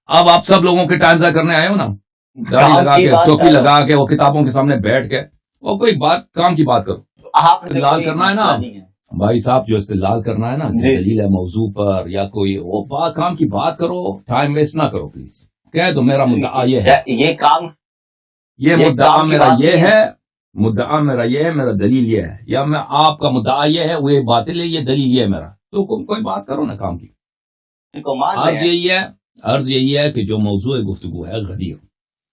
اب آپ سب لوگوں کے ٹائم ضائع کرنے آئے ہو نا، داڑھی لگا کے ٹوپی لگا کے وہ کتابوں کے سامنے بیٹھ کے وہ کوئی بات کام کی بات کرو. استدلال کرنا ہے نا بھائی صاحب، جو استدلال کرنا ہے نا دلیل ہے موضوع پر یا کوئی وہ بات کام کی بات کرو، ٹائم ویسٹ نہ کرو پلیز. کہہ دو میرا مدعا یہ ہے، یہ مدعا میرا یہ ہے، مدعا میرا یہ ہے، میرا دلیل یہ ہے، یا میں آپ کا مدعا یہ ہے وہ باطل ہے، یہ دلیل یہ ہے میرا، تو کوئی بات کرو نا کام کی. عرض یہی ہے کہ جو موضوع گفتگو ہے غدیر،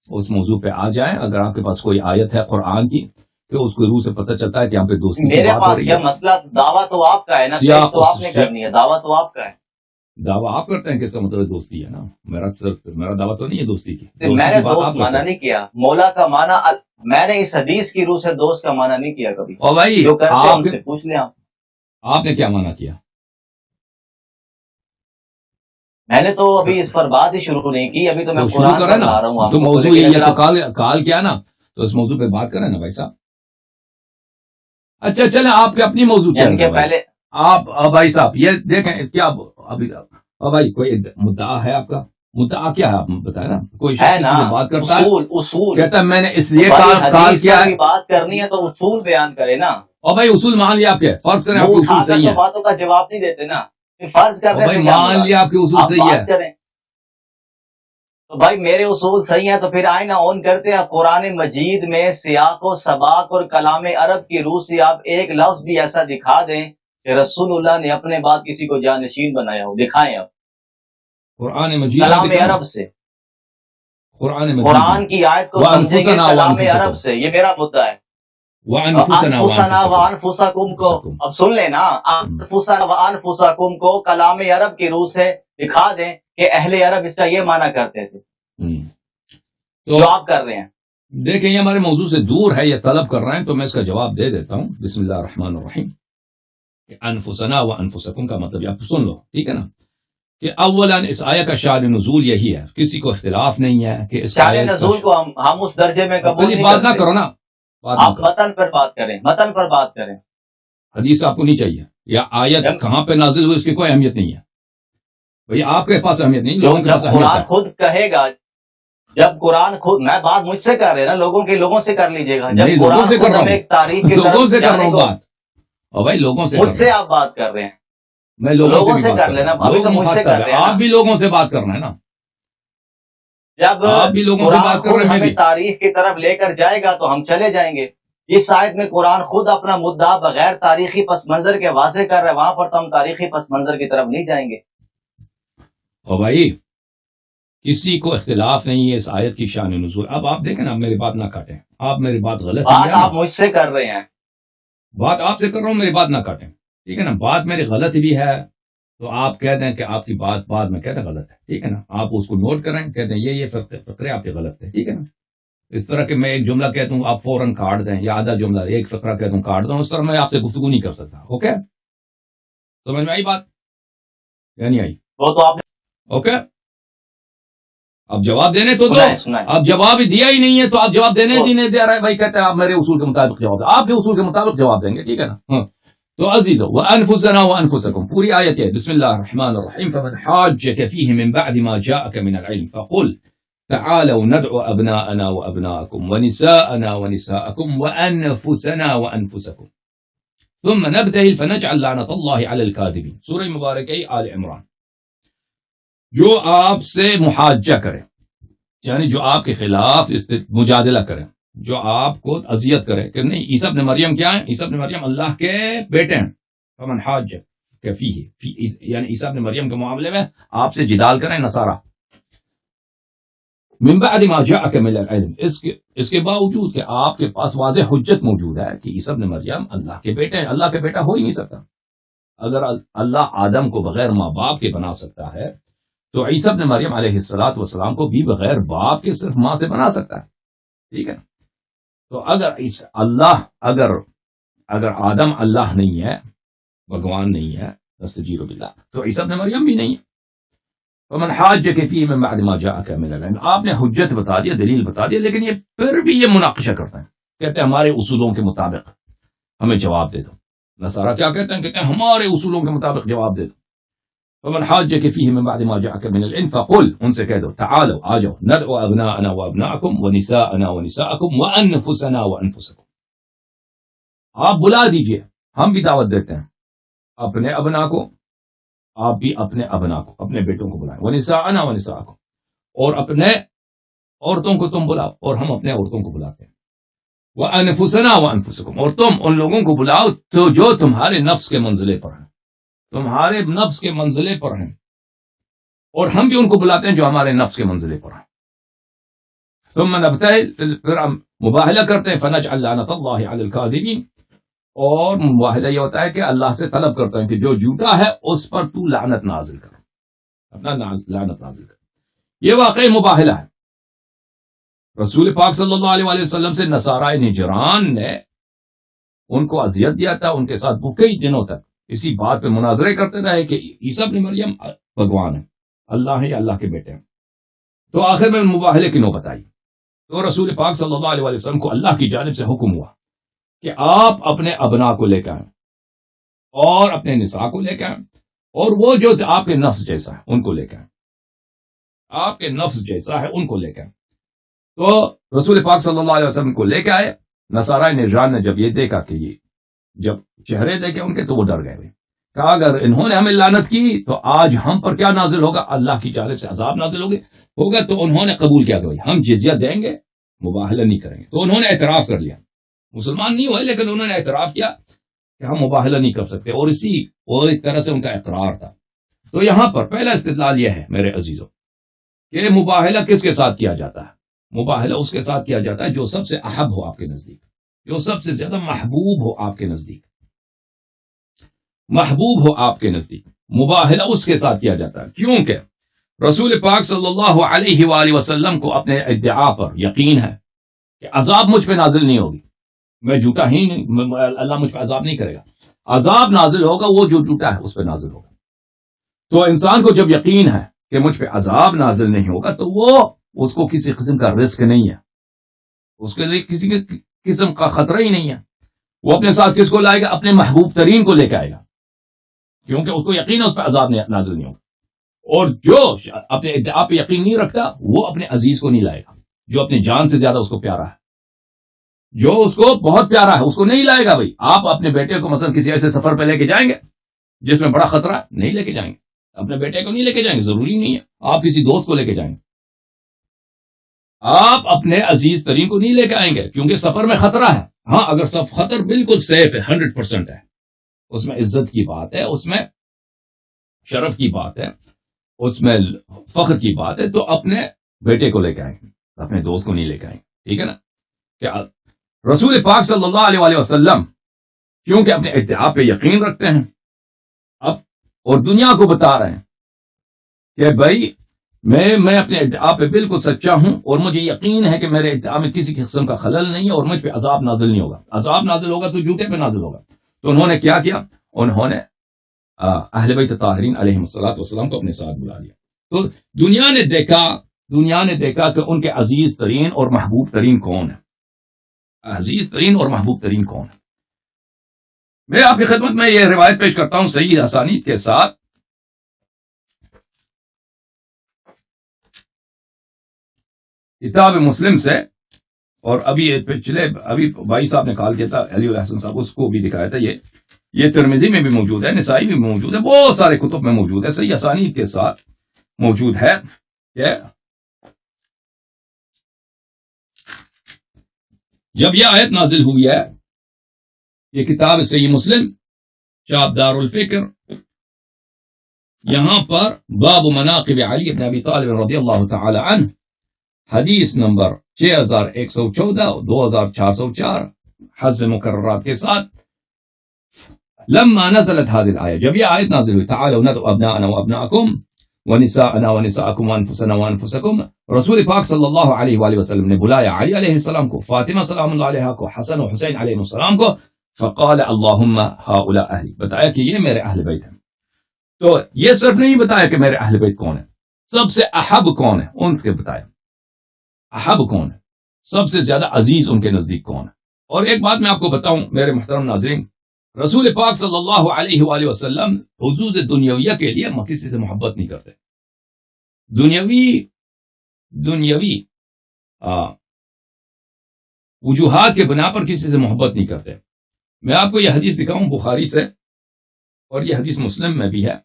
اس موضوع پہ آ جائیں. اگر آپ کے پاس کوئی آیت ہے قرآن کی کہ اس کو روح سے پتہ چلتا ہے کہ یہاں پہ دوستی کی بات ہو رہی ہے. مسئلہ دعویٰ تو آپ کا ہے نا، تو آپ نے کرنی ہے، دعویٰ تو آپ کا ہے. دعویٰ آپ کرتے ہیں کہ اس کا مطلب دوستی ہے نا، میرا دعویٰ تو نہیں ہے دوستی کی. میں نے دوست مانا نہیں کیا، مولا کا مانا میں نے اس حدیث کی روح سے دوست کا مانا نہیں کیا کبھی. اور بھائی آپ سے پوچھ لیں، آپ نے کیا مانا کیا؟ میں نے تو ابھی اس پر بات ہی شروع نہیں کی، ابھی تو میں قرآن پر لا رہا ہوں. تو موضوع یہ ہے، تو کال کیا نا، تو اس موضوع پہ بات کریں نا بھائی صاحب. اچھا چلیں آپ کے اپنی موضوع چلیں پہلے آپ بھائی صاحب یہ دیکھیں کیا ابھی بھائی کوئی مدعا ہے آپ کا؟ مدعا کیا ہے آپ بتائیں نا. کوئی شخص کسی سے بات کرتا ہے، اصول کہتا ہے میں نے اس لیے کال کیا ہے. بات کرنی ہے تو اصول بیان کرے نا. اور بھائی اصول مان لیا آپ کے، فرض کریں آپ کے اصول صحیح ہے، باتوں کا جواب نہیں دیتے نا. فرض کرتے ہیں مان لیا آپ کے اصول صحیح ہے، تو بھائی میرے اصول صحیح ہیں، تو پھر آئینہ آن کرتے ہیں. قرآن مجید میں سیاق و سباق اور کلام عرب کی روح سے آپ ایک لفظ بھی ایسا دکھا دیں کہ رسول اللہ نے اپنے بعد کسی کو جانشین بنایا ہو، دکھائیں آپ قرآن مجید کلام عرب سے. قرآن کی آیت کو سمجھیں گے کلام عرب سے، یہ میرا مدعا ہے. وَأَنفُسَكُمْ کو اب سن لینا، وَأَنفُسَكُمْ کو کلام عرب کی روح سے دکھا دیں کہ اہل عرب اس کا یہ معنی کرتے تھے جو آپ کر رہے ہیں. دیکھیں یہ ہمارے موضوع سے دور ہے، یہ طلب کر رہے ہیں تو میں اس کا جواب دے دیتا ہوں. بسم اللہ الرحمن الرحیم. انفسنا و انفسکم کا مطلب آپ سن لو، ٹھیک ہے نا، کہ اولاً اس آیت کا شان نزول یہی ہے، کسی کو اختلاف نہیں ہے کہ اس شان نزول کو ہم اس درجے میں قبول نہیں بات نہ کرو نا، آپ متن پر بات کریں، متن پر بات کریں. حدیث آپ کو نہیں چاہیے، یا آیت کہاں پہ نازل ہوئی اس کی کوئی اہمیت نہیں ہے. بھئی آپ کے پاس اہمیت نہیں، لوگوں کے پاس اہمیت ہے. قرآن خود کہے گا، جب قرآن خود، میں بات مجھ سے کر رہے نا، لوگوں سے کر لیجئے گا. جب لوگوں سے کر رہا ہوں، لوگوں سے کر رہا ہوں بات. اور بھائی لوگوں سے، مجھ سے آپ بات کر رہے ہیں، میں لوگوں سے کر لینا. آپ بھی لوگوں سے بات کرنا ہے نا، جب آپ بھی لوگوں سے بات کر رہے ہیں، ہمیں تاریخ کی طرف لے کر جائے گا تو ہم چلے جائیں گے. اس آیت میں قرآن خود اپنا مدعا بغیر تاریخی پس منظر کے واضح کر رہا ہے، وہاں پر تو ہم تاریخی پس منظر کی طرف نہیں جائیں گے. اور بھائی کسی کو اختلاف نہیں ہے اس آیت کی شان نزول. اب آپ دیکھیں نا، میری بات نہ کاٹیں، آپ میری بات غلط ہے، بات آپ مجھ سے کر رہے ہیں، بات آپ سے کر رہا ہوں، میری بات نہ کاٹیں، ٹھیک ہے نا. بات میری غلط بھی ہے تو آپ کہہ دیں کہ آپ کی بات بعد میں کہتے ہیں غلط ہے، ٹھیک ہے نا. آپ اس کو نوٹ کریں، کہتے ہیں یہ فقرے آپ کے غلط ہے، ٹھیک ہے نا. اس طرح کہ میں ایک جملہ کہتا ہوں آپ فوراً کاٹ دیں، یا آدھا جملہ ایک فقرہ کہتا ہوں کاٹ دوں، اس طرح میں آپ سے گفتگو نہیں کر سکتا. اوکے، سمجھ میں آئی بات یا نہیں آئی؟ وہ تو آپ اوکے. اب جواب دینے تو دو، اب جواب ہی دیا ہی نہیں ہے تو آپ جواب دینے ہی نہیں دے رہے بھائی. کہتے ہیں آپ میرے اصول کے مطابق جواب دیں، آپ کے اصول کے مطابق جواب دیں گے، ٹھیک ہے نا. تو عزیزو وانفسنا وانفسکم، پوری آیت ہے. بسم اللہ الرحمن الرحیم. فمن حاجك فيه من بعد ما جاءك من العلم فقل تعالوا ندعو ابناءنا وابناءكم ونساءنا ونساءكم وانفسنا وانفسكم ثم نبتهل فنجعل لعنة الله على الكاذبين. سورہ مبارکہ آل عمران. جو آپ سے محاجہ کرے، یعنی جو آپ کے خلاف مجادلہ کرے، جو آپ کو اذیت کرے کہ نہیں عیسیٰ ابن مریم کیا ہیں، عیسیٰ ابن مریم اللہ کے بیٹے ہیں. فمن حاجہ فیہ، یعنی عیسیٰ ابن مریم کے معاملے میں آپ سے جدال کریں نصارہ. من بعد ما جاءک من العلم، اس کے باوجود کہ آپ کے پاس واضح حجت موجود ہے کہ عیسیٰ ابن مریم اللہ کے بیٹے ہیں. اللہ کے بیٹا ہو ہی نہیں سکتا. اگر اللہ آدم کو بغیر ماں باپ کے بنا سکتا ہے تو عیسیٰ ابن مریم علیہ السلام کو بھی بغیر باپ کے صرف ماں سے بنا سکتا ہے، ٹھیک ہے نا. تو اگر آدم اللہ نہیں ہے، بھگوان نہیں ہے، استجیروا باللہ، تو عیسیٰ ابن مریم بھی نہیں ہے. فمن حاجک فیہ من بعد ما جاءک من العلم، آپ نے حجت بتا دیا، دلیل بتا دیا، لیکن یہ پھر بھی یہ مناقشہ کرتے ہیں، کہتے ہیں ہمارے اصولوں کے مطابق ہمیں جواب دے دو. نصارہ کیا کہتے ہیں؟ کہتے ہیں ہمارے اصولوں کے مطابق جواب دے دو. فمن حاجك فيه من بعد ما جاءك من العلم فقل، ان سے کہہ دو تعالوا آ جاؤ، ندعو ابناءنا وابناءکم ونساءنا ونساءکم وانفسنا وانفسکم، آپ بلا دیجئے، ہم بھی دعوت دیتے ہیں اپنے ابنا کو، آپ بھی اپنے ابنا کو، اپنے بیٹوں کو بلائیں، ونساءنا ونساءکم، اور اپنے عورتوں کو تم بلاؤ اور ہم اپنے عورتوں کو بلاتے ہیں، وانفسنا وانفسکم، اور تم ان لوگوں کو بلاؤ تو جو تمہارے نفس کے منزلے پر ہیں، تمہارے نفس کے منزلے پر ہیں، اور ہم بھی ان کو بلاتے ہیں جو ہمارے نفس کے منزلے پر ہیں۔ ثم نبتہل، پھر ہم مباہلہ کرتے ہیں، فنجعل لعنۃ اللہ علی الکاذبین، اور مباہلہ یہ ہوتا ہے کہ اللہ سے طلب کرتا ہے کہ جو جھوٹا ہے اس پر تو لعنت نازل کر، اپنا لعنت نازل کر۔ یہ واقعی مباہلہ ہے۔ رسول پاک صلی اللہ علیہ وسلم سے نصارہ نجران نے ان کو اذیت دیا تھا، ان کے ساتھ وہ کئی دنوں تک اسی بات پہ مناظرے کرتے رہے کہ عیسیٰ ابن مریم بھگوان ہے، اللہ ہے یا اللہ کے بیٹے ہیں۔ تو آخر میں مباہلے کی نوبت آئی، تو رسول پاک صلی اللہ علیہ وسلم کو اللہ کی جانب سے حکم ہوا کہ آپ اپنے ابنا کو لے کے آئیں اور اپنے نساء کو لے کے آئیں، اور وہ جو آپ کے نفس جیسا ہے ان کو لے کے آئیں، آپ کے نفس جیسا ہے ان کو لے کے آئیں۔ تو رسول پاک صلی اللہ علیہ وسلم کو لے کے آئے۔ نصارہ نجران نے جب یہ دیکھا کہ یہ جب چہرے دیکھے ان کے تو وہ ڈر گئے، کہا اگر انہوں نے ہمیں لعنت کی تو آج ہم پر کیا نازل ہوگا، اللہ کی جانب سے عذاب نازل ہوگا۔ تو انہوں نے قبول کیا کہ ہم جزیہ دیں گے، مباہلہ نہیں کریں گے۔ تو انہوں نے اعتراف کر لیا، مسلمان نہیں ہوئے لیکن انہوں نے اعتراف کیا کہ ہم مباہلہ نہیں کر سکتے، اور وہ ایک طرح سے ان کا اقرار تھا۔ تو یہاں پر پہلا استدلال یہ ہے میرے عزیزوں کہ مباہلہ کس کے ساتھ کیا جاتا ہے؟ مباہلہ اس کے ساتھ کیا جاتا ہے جو سب سے احب ہو آپ کے نزدیک، جو سب سے زیادہ محبوب ہو آپ کے نزدیک، محبوب ہو آپ کے نزدیک، مباہلہ اس کے ساتھ کیا جاتا ہے۔ کیونکہ رسول پاک صلی اللہ علیہ وآلہ وسلم کو اپنے ادعا پر یقین ہے کہ عذاب مجھ پہ نازل نہیں ہوگی، میں جھوٹا ہی نہیں، اللہ مجھ پہ عذاب نہیں کرے گا، عذاب نازل ہوگا وہ جو جھوٹا ہے اس پہ نازل ہوگا۔ تو انسان کو جب یقین ہے کہ مجھ پہ عذاب نازل نہیں ہوگا تو وہ اس کو کسی قسم کا رسک نہیں ہے، اس کے لیے کسی قسم کا خطرہ ہی نہیں ہے۔ وہ اپنے ساتھ کس کو لائے گا؟ اپنے محبوب ترین کو لے کے آئے گا، کیونکہ اس کو یقین ہے اس پہ عذاب نازل نہیں ہوگا۔ اور جو اپنے ادعا پہ یقین نہیں رکھتا وہ اپنے عزیز کو نہیں لائے گا، جو اپنی جان سے زیادہ اس کو پیارا ہے، جو اس کو بہت پیارا ہے اس کو نہیں لائے گا۔ بھائی آپ اپنے بیٹے کو مثلا کسی ایسے سفر پہ لے کے جائیں گے جس میں بڑا خطرہ ہے، نہیں لے کے جائیں گے، اپنے بیٹے کو نہیں لے کے جائیں گے، ضروری نہیں ہے آپ کسی دوست کو لے کے جائیں گے، آپ اپنے عزیز ترین کو نہیں لے کے آئیں گے کیونکہ سفر میں خطرہ ہے۔ ہاں اگر خطر بالکل سیف ہے، 100% ہے، اس میں عزت کی بات ہے، اس میں شرف کی بات ہے، اس میں فخر کی بات ہے، تو اپنے بیٹے کو لے کے آئیں گے، اپنے دوست کو نہیں لے کے آئیں گے، ٹھیک ہے نا؟ کیا رسول پاک صلی اللہ علیہ وسلم کیونکہ اپنے ادعا پہ یقین رکھتے ہیں اب، اور دنیا کو بتا رہے ہیں کہ بھائی میں اپنے ادعا پہ بالکل سچا ہوں اور مجھے یقین ہے کہ میرے ادعا میں کسی قسم کا خلل نہیں ہے اور مجھ پہ عذاب نازل نہیں ہوگا، عذاب نازل ہوگا تو جھوٹے پہ نازل ہوگا۔ تو انہوں نے کیا کیا؟ انہوں نے اہل بیت طاہرین علیہ الصلوۃ والسلام کو اپنے ساتھ بلا لیا۔ تو دنیا نے دیکھا کہ ان کے عزیز ترین اور محبوب ترین کون ہے، عزیز ترین اور محبوب ترین کون ہے۔ میں آپ کی خدمت میں یہ روایت پیش کرتا ہوں صحیح اسانید کے ساتھ، کتاب مسلم سے، اور ابھی بھائی صاحب نے کال کیا تھا علی الحسن صاحب، اس کو بھی دکھایا تھا، یہ ترمذی میں بھی موجود ہے، نسائی میں بھی موجود ہے، بہت سارے کتب میں موجود ہے، صحیح اسانید کے ساتھ موجود ہے کہ جب یہ آیت نازل ہوئی ہے، یہ کتاب صحیح مسلم چاپ دار الفکر، یہاں پر باب مناقب علی بن ابی طالب رضی اللہ تعالی عنہ، حدیث نمبر 6114 اور 2404 حذف مکررات کے ساتھ، لما نزلت هذه الآية، جب یہ آیت نازل ہوئی، تعالوا ندعو ابناءنا وابناءکم ونساءنا ونساءکم وانفسنا وانفسکم، رسول پاک صلی اللہ علیہ وآلہ وسلم نے بلایا علی علیہ السلام کو، فاطمہ سلام اللہ علیہ کو، حسن و حسین علیہ السلام کو، فقال اللہم ہؤلاء اہلی، بتایا کہ یہ میرے اہل بیت ہیں۔ تو یہ صرف نہیں بتایا کہ میرے اہل بیت کون ہیں، سب سے احب کون ہے ان سے بتایا، احب کون ہے، سب سے زیادہ عزیز ان کے نزدیک کون ہے۔ اور ایک بات میں آپ کو بتاؤں میرے محترم ناظرین، رسول پاک صلی اللہ علیہ وآلہ وسلم حظوظ دنیاویہ کے لیے کسی سے محبت نہیں کرتے. دنیاوی وجوہات کے بنا پر کسی سے محبت نہیں کرتے. میں آپ کو یہ حدیث دکھاؤں بخاری سے، اور یہ حدیث مسلم میں بھی ہے.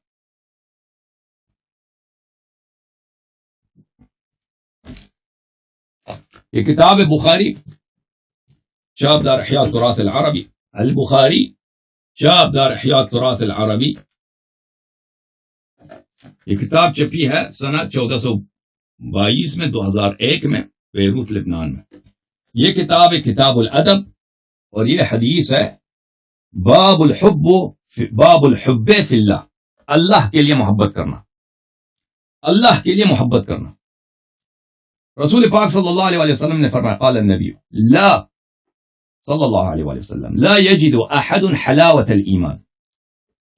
یہ کتاب بخاری شاب دار احیاء التراث العربی، البخاری شاب دار احیاء التراث العربی. یہ کتاب چھپی ہے سنہ 1422 میں، 2001 میں، بیروت لبنان میں. یہ کتاب ہے کتاب الادب، اور یہ حدیث ہے باب الحب فی اللہ، اللہ کے لیے محبت کرنا، اللہ کے لیے محبت کرنا. رسول پاک صلی اللہ علیہ وسلم نے فرمایا، قال النبی لا صلی اللہ علیہ وسلم لا یجد احد حلاوت الایمان،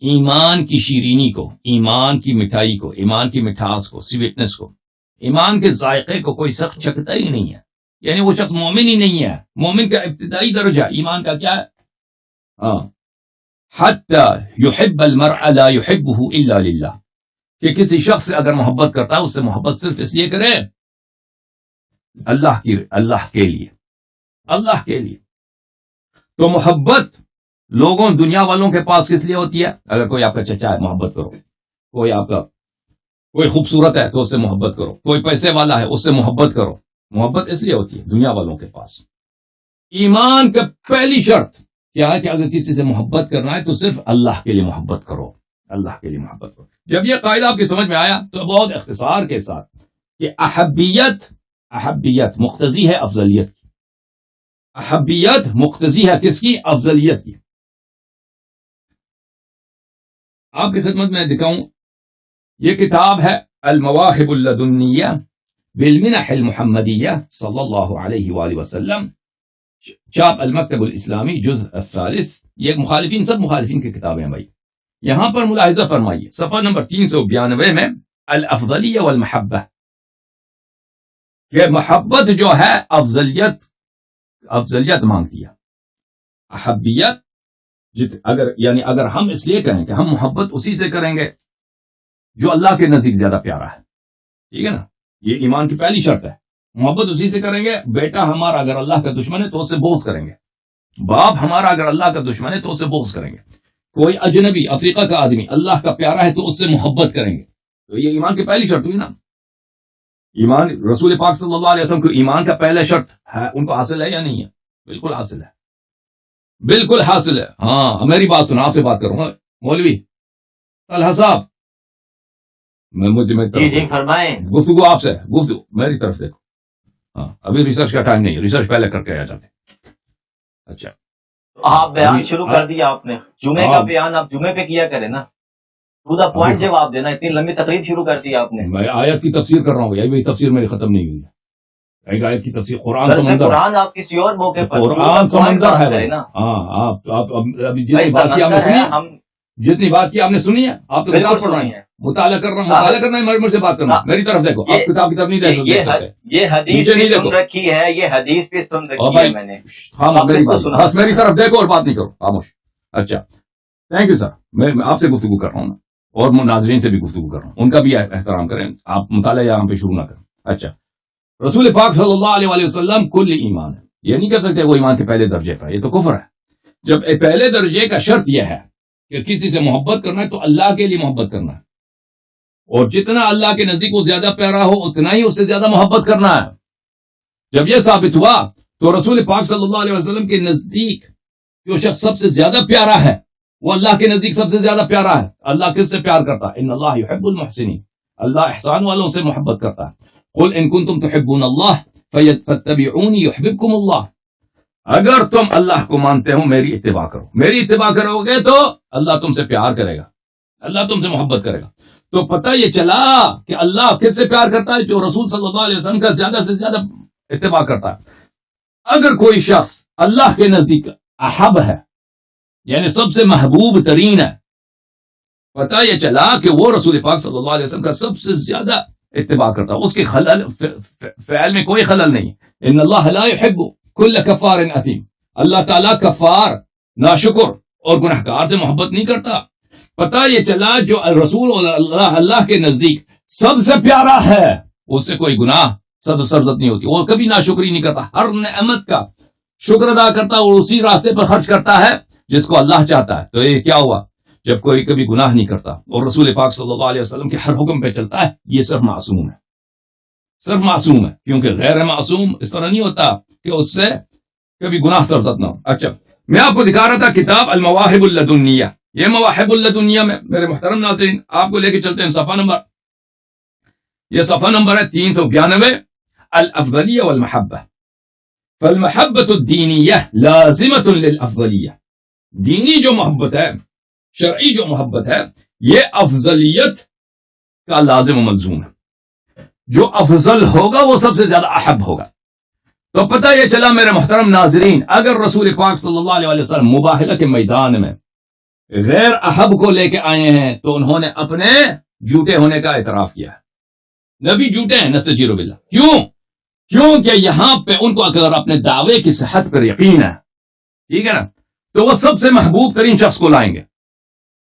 ایمان کی شیرینی کو، ایمان کی مٹھائی کو، ایمان کی مٹھاس کو، سویٹنس کو، ایمان کے ذائقے کو کوئی شخص چکھتا ہی نہیں ہے. یعنی وہ شخص مومن ہی نہیں ہے. مومن کا ابتدائی درجہ ایمان کا کیا ہے؟ حتی یحب المرء لا یحبہ الا للہ، کہ کسی شخص سے اگر محبت کرتا ہے اس سے محبت صرف اس لیے کرے اللہ کے لیے، اللہ کے لیے. تو محبت لوگوں دنیا والوں کے پاس کس لیے ہوتی ہے؟ اگر کوئی آپ کا چچا ہے محبت کرو، کوئی آپ کا کوئی خوبصورت ہے تو اس سے محبت کرو، کوئی پیسے والا ہے اس سے محبت کرو. محبت اس لیے ہوتی ہے دنیا والوں کے پاس. ایمان کا پہلی شرط کیا ہے کہ اگر کسی سے محبت کرنا ہے تو صرف اللہ کے لیے محبت کرو، اللہ کے لیے محبت کرو. جب یہ قاعدہ آپ کی سمجھ میں آیا تو بہت اختصار کے ساتھ کہ احبیت مقتضی ہے افضلیت کی، احبیت مقتضی ہے کس کی؟ افضلیت کی. آپ کی خدمت میں دکھاؤں، یہ کتاب ہے المواہب اللدنیہ بالمنح المحمدیہ صلی اللہ علیہ وآلہ وسلم، چاپ المکتب الاسلامی، جزء الثالث. یہ مخالفین، سب مخالفین کی کتابیں ہیں بھائی. یہاں پر ملاحظہ فرمائیے صفحہ نمبر 392 میں الافضلیہ والمحبہ، کہ محبت جو ہے افضلیت مانگتی ہے. احبیت اگر ہم اس لیے کہیں کہ ہم محبت اسی سے کریں گے جو اللہ کے نزدیک زیادہ پیارا ہے، ٹھیک ہے نا، یہ ایمان کی پہلی شرط ہے. محبت اسی سے کریں گے. بیٹا ہمارا اگر اللہ کا دشمن ہے تو اس سے بغض کریں گے، باپ ہمارا اگر اللہ کا دشمن ہے تو اس سے بغض کریں گے. کوئی اجنبی افریقہ کا آدمی اللہ کا پیارا ہے تو اس سے محبت کریں گے. تو یہ ایمان کی پہلی شرط ہوئی نا. ایمان رسول پاک صلی اللہ علیہ وسلم کو ایمان کا پہلا شرط ہے، ان کو حاصل ہے یا نہیں ہے؟ بالکل حاصل ہے، بالکل حاصل ہے. ہاں میری بات سنا، آپ سے بات کروں گا مولوی طلحہ صاحب. جی فرمائیں. گفتگو آپ سے، گفتگو میری طرف دیکھو. ہاں ابھی ریسرچ کا ٹائم نہیں ہے، ریسرچ پہلے کر کے آ جاتے. اچھا آپ بیان شروع کر دیا آپ نے، جمعے کا بیان آپ جمعے پہ کیا کریں نا، پورا پوائنٹ جواب دینا. اتنی لمبی تقریر شروع کر دی آپ نے. میں آیت کی تفسیر کر رہا ہوں، یہ تفسیر میری ختم نہیں ہوئی ہے. ایک آیت کی تفسیر قرآن سمندر، قرآن آپ کسی اور موقع پر، قرآن سمندر ہے نا. ہاں آپ ابھی جتنی بات کی آپ نے سنی، جتنی بات کی آپ نے سنی ہے، آپ تو کتاب پڑھ رہے ہیں، مطالعہ کر رہا ہوں، مطالعہ کرنا ہے، مجھ سے بات کرنا. میری طرف دیکھو، آپ کتاب کی طرف نہیں دیکھ سکتے. یہ حدیث بھی سن رکھی ہے، یہ حدیث بھی سن رکھی ہے میں نے. ہاں بس میری طرف دیکھو اور بات نہیں کرو، خاموش. اچھا تھینک یو سر. میں آپ سے گفتگو کر رہا ہوں اور ناظرین سے بھی گفتگو کر رہا ہوں، ان کا بھی احترام کریں. آپ مطالعہ یہاں پہ شروع نہ کریں. اچھا رسول پاک صلی اللہ علیہ وسلم کل ایمان ہے، یہ نہیں کہہ سکتے وہ ایمان کے پہلے درجے پر، یہ تو کفر ہے. جب پہلے درجے کا شرط یہ ہے کہ کسی سے محبت کرنا ہے تو اللہ کے لیے محبت کرنا ہے، اور جتنا اللہ کے نزدیک وہ زیادہ پیارا ہو اتنا ہی اس سے زیادہ محبت کرنا ہے. جب یہ ثابت ہوا تو رسول پاک صلی اللہ علیہ وسلم کے نزدیک جو شخص سب سے زیادہ پیارا ہے وہ اللہ کے نزدیک سب سے زیادہ پیارا ہے. اللہ کس سے پیار کرتا ہے؟ ان اللہ یحب المحسنین، اللہ احسان والوں سے محبت کرتا ہے. قل ان کنتم تحبون اللہ فاتبعونی یحببکم اللہ. اگر تم اللہ کو مانتے ہو میری اتباع کرو، میری اتباع کرو گے تو اللہ تم سے پیار کرے گا، اللہ تم سے محبت کرے گا. تو پتہ یہ چلا کہ اللہ کس سے پیار کرتا ہے؟ جو رسول صلی اللہ علیہ وسلم کا زیادہ سے زیادہ اتباع کرتا ہے. اگر کوئی شخص اللہ کے نزدیک احب ہے یعنی سب سے محبوب ترین ہے، پتہ یہ چلا کہ وہ رسول پاک صلی اللہ علیہ وسلم کا سب سے زیادہ اتباع کرتا ہے. اس کے خلل فعل میں کوئی خلل نہیں. ان اللہ لا يحب كل كفار اثیم، اللہ تعالیٰ کفار، ناشکر اور گناہ گار سے محبت نہیں کرتا. پتہ یہ چلا جو رسول اللہ کے نزدیک سب سے پیارا ہے اس سے کوئی گناہ سرزد نہیں ہوتی. وہ کبھی ناشکری نہیں کرتا, ہر نعمت کا شکر ادا کرتا اور اسی راستے پر خرچ کرتا ہے جس کو اللہ چاہتا ہے. تو یہ کیا ہوا جب کوئی کبھی گناہ نہیں کرتا اور رسول پاک صلی اللہ علیہ وسلم کے ہر حکم پہ چلتا ہے, یہ صرف معصوم ہے, صرف معصوم ہے. کیونکہ غیر معصوم اس طرح نہیں ہوتا کہ اس سے کبھی گناہ سرزد نہ ہو. اچھا, میں آپ کو دکھا رہا تھا کتاب المواہب اللدنیہ. یہ مواہب اللدنیہ میں میرے محترم ناظرین آپ کو لے کے چلتے ہیں صفحہ نمبر, یہ صفحہ نمبر ہے 392, الافضلیہ والمحبہ. فالمحبۃ الدینیہ لازمۃ للافضلیہ. دینی جو محبت ہے, شرعی جو محبت ہے, یہ افضلیت کا لازم و ملزوم ہے. جو افضل ہوگا وہ سب سے زیادہ احب ہوگا. تو پتہ یہ چلا میرے محترم ناظرین, اگر رسول پاک صلی اللہ علیہ وسلم مباہلہ کے میدان میں غیر احب کو لے کے آئے ہیں تو انہوں نے اپنے جھوٹے ہونے کا اعتراف کیا ہے. نبی جھوٹے ہیں, نستجیر باللہ. کیونکہ یہاں پہ ان کو اگر اپنے دعوے کی صحت پر یقین ہے, ٹھیک ہے نا, تو وہ سب سے محبوب ترین شخص کو لائیں گے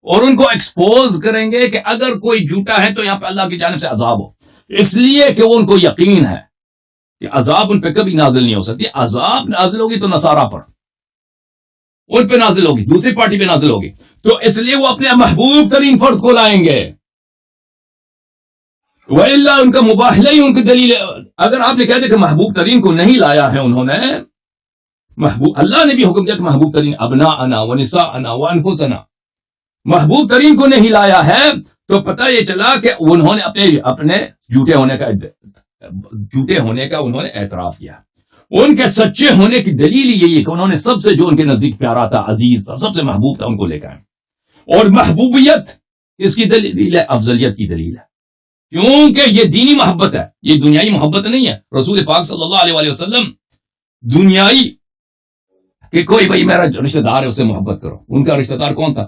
اور ان کو ایکسپوز کریں گے کہ اگر کوئی جھوٹا ہے تو یہاں پہ اللہ کی جانب سے عذاب ہو. اس لیے کہ وہ ان کو یقین ہے کہ عذاب ان پہ کبھی نازل نہیں ہو سکتی. عذاب نازل ہوگی تو نصارہ پر, ان پہ نازل ہوگی, دوسری پارٹی پہ نازل ہوگی. تو اس لیے وہ اپنے محبوب ترین فرد کو لائیں گے. وَإِلَّا ان کا مباہلہ ہی ان کی دلیل ہے. اگر آپ نے کہہ دیا کہ محبوب ترین کو نہیں لایا ہے انہوں نے, اللہ نے بھی حکم دیا کہ محبوب ترین ابناءنا ونساءنا وانفسنا, محبوب ترین کو نہیں لایا ہے, تو پتہ یہ چلا کہ انہوں نے اپنے جھوٹے ہونے کا انہوں نے اعتراف کیا. ان کے سچے ہونے کی دلیل یہی ہے کہ انہوں نے سب سے جو ان کے نزدیک پیارا تھا, عزیز تھا, سب سے محبوب تھا, ان کو لے کر آئے. اور محبوبیت اس کی دلیل ہے, افضلیت کی دلیل ہے, کیونکہ یہ دینی محبت ہے, یہ دنیائی محبت نہیں ہے. رسول پاک صلی اللہ علیہ وسلم دنیائی کہ کوئی بھائی میرا رشتہ دار ہے اس سے محبت کرو. ان کا رشتہ دار کون تھا؟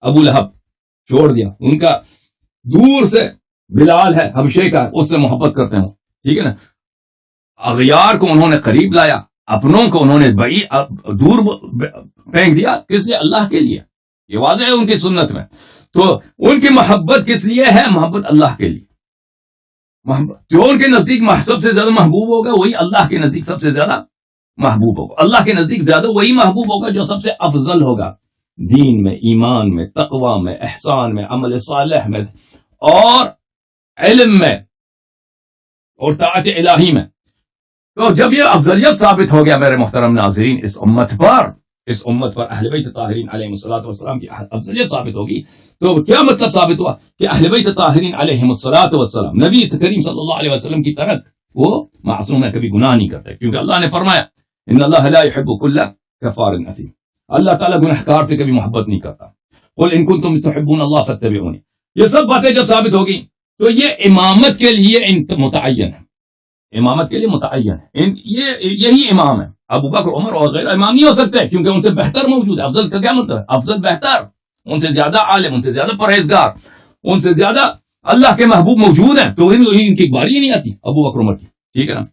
ابو لہب, چھوڑ دیا. ان کا دور سے بلال ہے حبشے کا, اس سے محبت کرتے ہیں, ٹھیک ہے نا. اغیار کو انہوں نے قریب لایا, اپنوں کو انہوں نے دور پھینک دیا. کس لیے؟ اللہ کے لیے. یہ واضح ہے ان کی سنت میں. تو ان کی محبت کس لیے ہے؟ محبت اللہ کے لیے. جو ان کے نزدیک سب سے زیادہ محبوب ہوگا وہی اللہ کے نزدیک سب سے زیادہ محبوب ہوگا. اللہ کے نزدیک زیادہ وہی محبوب ہوگا جو سب سے افضل ہوگا, دین میں, ایمان میں, تقوی میں, احسان میں, عمل صالح میں, اور علم میں, اور طاعت الہی میں. تو جب یہ افضلیت ثابت ہو گیا میرے محترم ناظرین, اس امت پر اہل بیت طاہرین علیہ الصلوۃ والسلام کی افضلیت ثابت ہوگی, تو کیا مطلب ثابت ہوا کہ اہل بیت طاہرین علیہ الصلوۃ والسلام, نبی کریم صلی اللہ علیہ وسلم کی طرح وہ معصوم ہے, کبھی گناہ نہیں کرتے. کیونکہ اللہ نے فرمایا ان اللہ لا يحب كل كفار اثیم, اللہ تعالیٰ گنہگار سے کبھی محبت نہیں کرتا. قل ان کنتم تحبون اللہ فاتبعونی. یہ سب باتیں جب ثابت ہوگی تو یہ امامت کے لیے متعین ہے, امامت کے لیے متعین ہے. یہی امام ہے. ابو بکر, عمر اور غیرہ امام نہیں ہو سکتے کیونکہ ان سے بہتر موجود ہے. افضل کا کیا مطلب ہے؟ افضل بہتر, ان سے زیادہ عالم, ان سے زیادہ پرہیزگار, ان سے زیادہ اللہ کے محبوب موجود ہیں. تو ان کی باری ہی نہیں آتی ابو بکر عمر کی, ٹھیک ہے نا.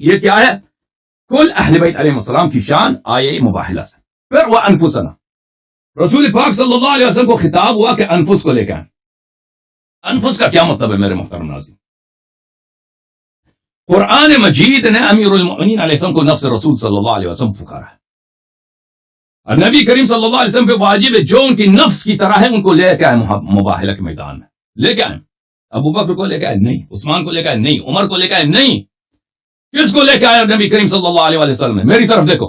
یہ کیا ہے؟ کل اہل بیت علیہ السلام کی شان آئے مباہلہ سے. پھر وہ انفسنا, رسول پاک صلی اللہ علیہ وسلم کو خطاب ہوا کہ انفس کو لے کے آئیں. انفس کا کیا مطلب ہے میرے محترم ناظرین؟ قرآن مجید نے امیر المؤمنین علیہ السلام کو نفس رسول صلی اللہ علیہ وسلم پکارا ہے. اور نبی کریم صلی اللہ علیہ وسلم پہ واجب ہے جو ان کی نفس کی طرح ہے ان کو لے کے آئے مباہلہ کے میدان میں. لے کے آئیں. ابو بکر کو لے کے آئے نہیں, عثمان کو لے کے آئے نہیں, عمر کو لے کے آئے نہیں. کس کو لے کے آئے نبی کریم صلی اللہ علیہ وسلم نے؟ میری طرف دیکھو,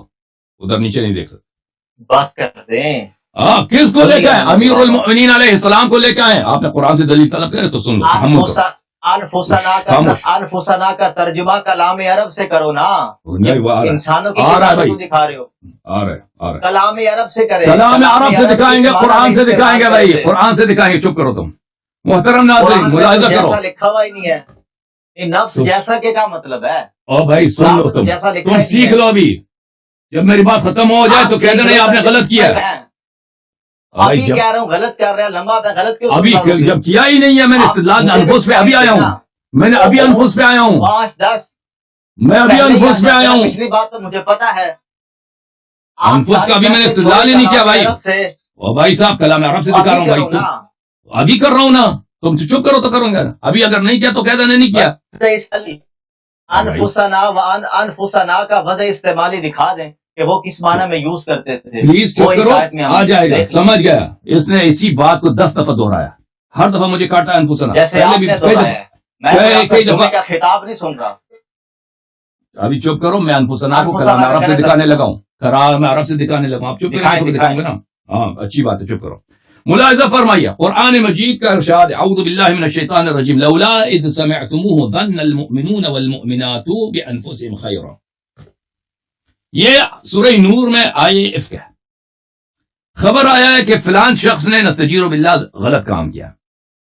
ادھر نیچے نہیں دیکھ سکتے. بس کرتے ہیں. کس کو لے کے آئے؟ امیر المؤمنین علیہ السلام کو لے کے آئے. آپ نے قرآن سے دلیل طلب کرے تو سن لو. انفسنا کا ترجمہ کلام عرب سے کرو نا. انسانوں کی دکھا رہے ہو. کلام عرب سے کرے, کلام عرب سے دکھائیں گے, قرآن سے دکھائیں گے بھائی, قرآن سے دکھائیں گے. چپ کرو تم محترم ناظرین, ملاحظہ کرو. لکھا ہوا ہی نہیں ہے. نفس جیسا کے کیا مطلب ہے؟ او بھائی سن لو, تم سیکھ لو. ابھی جب میری بات ختم ہو جائے تو کہہ دینا نہیں آپ نے غلط کیا ہے. ابھی کہہ رہا ہوں غلط کر رہے ہیں, لمبا پہ غلط کیوں؟ ابھی جب کیا ہی نہیں ہے, میں نے استدلال انفس پہ ابھی آیا ہوں. میں نے ابھی انفس پہ آیا ہوں. 5-10 میں ابھی انفس پہ آیا ہوں. پچھلی بات تو مجھے پتا ہے. انفس کا بھی میں نے استدلال ہی نہیں کیا بھائی. اور بھائی صاحب کلام عرب سے دکھا رہا ہوں بھائی. ابھی کر رہا ہوں نا, تم چپ کرو تو کروں گا. ابھی اگر نہیں کیا تو کہہ دینا نہیں کیا. انفسنا کا وضع استعمالی دکھا دیں کہ وہ کس معنی میں یوز کرتے تھے. پلیز چپ کرو, آ جائے گا, سمجھ گیا. اس نے اسی بات کو 10 دفعہ دہرایا, ہر دفعہ مجھے کاٹا انفسنا. جیسے آپ نے دہرایا, میں جمعے کا خطاب نہیں سن رہا. ابھی چپ کرو, میں انفسنا کو کلام عرب سے دکھانے لگا ہوں. کلام عرب سے دکھانے لگا ہوں. آپ چپ کریں تو دکھاؤں گا نا. ہاں اچھی بات ہے, چپ کرو. ملاحظہ فرمائیے قرآن مجید کا ارشاد, اعوذ باللہ من الشیطان الرجیم, لولا اذ سمعتموه ظن المؤمنون والمؤمنات بانفسهم خیرا. یہ سورہ نور میں آئے افک ہے. خبر آیا ہے کہ فلان شخص نے نستجیر باللہ غلط کام کیا,